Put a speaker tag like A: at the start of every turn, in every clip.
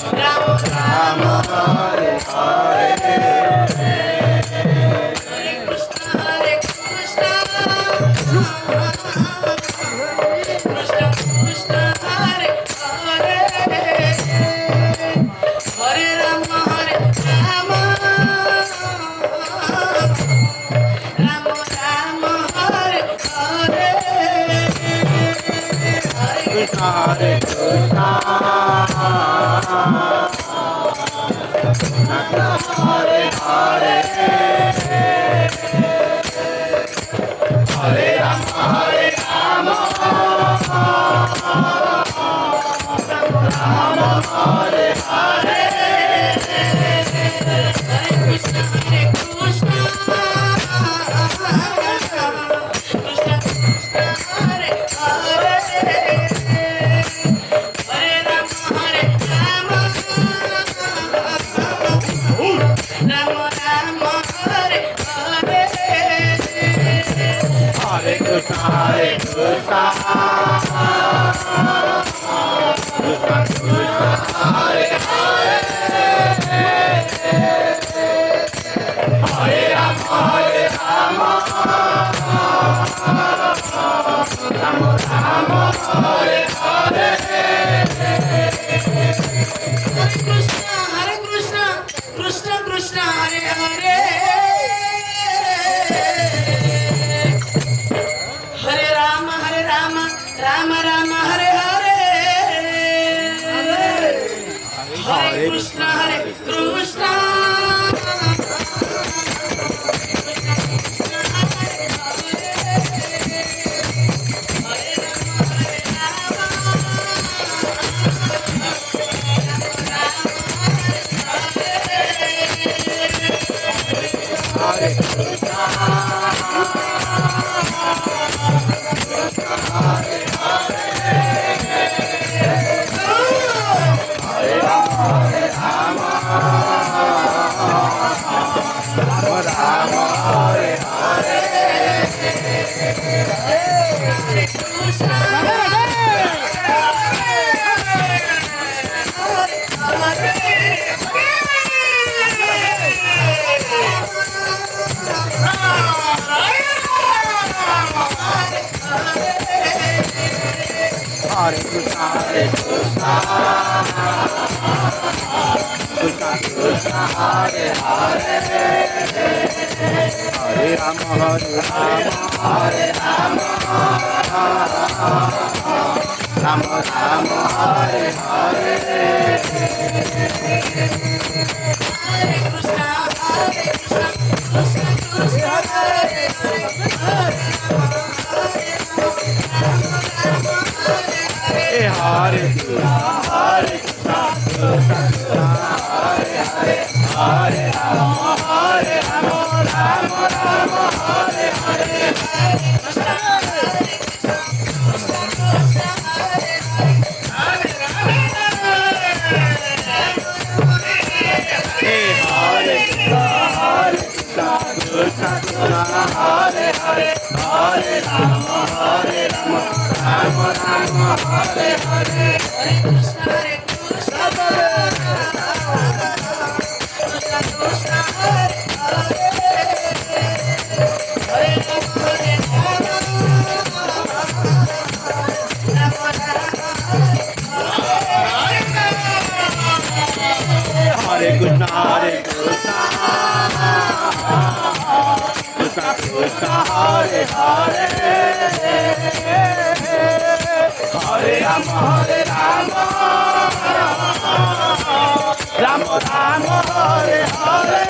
A: Ram Ram Hare Hare Hare Krishna Krishna Krishna Hare Hare Hare Rama Ram Ram Hare Hare Hare Krishna Hare Hare Hare Rama Rama Hare Hare Hare Krishna Krishna Krishna Hare Hare Hare Rama Rama Rama Hare Hare Hare Krishna Krishna Krishna Hare Hare Hare Rama Rama Rama Hare Hare Hare Krishna Krishna Krishna Hare Hare Hare Rama Rama Rama Hare Hare Hare Krishna Krishna Hare Krishna Krishna Krishna Hare Hare Hare Rama Hare Rama Rama Rama Hare Hare Hare Krishna Krishna Krishna Hare Hare Hare Krishna Hare Hare Hare Rama Rama Rama Hare Hare Krishna Krishna Hare Hare Hare Rama Rama Rama Hare Hare Hare Krishna Krishna Krishna Krishna Hare Hare Hare Krishna Krishna Krishna Hare Hare Hare Rama Rama Rama Hare Hare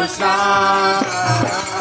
B: Krishna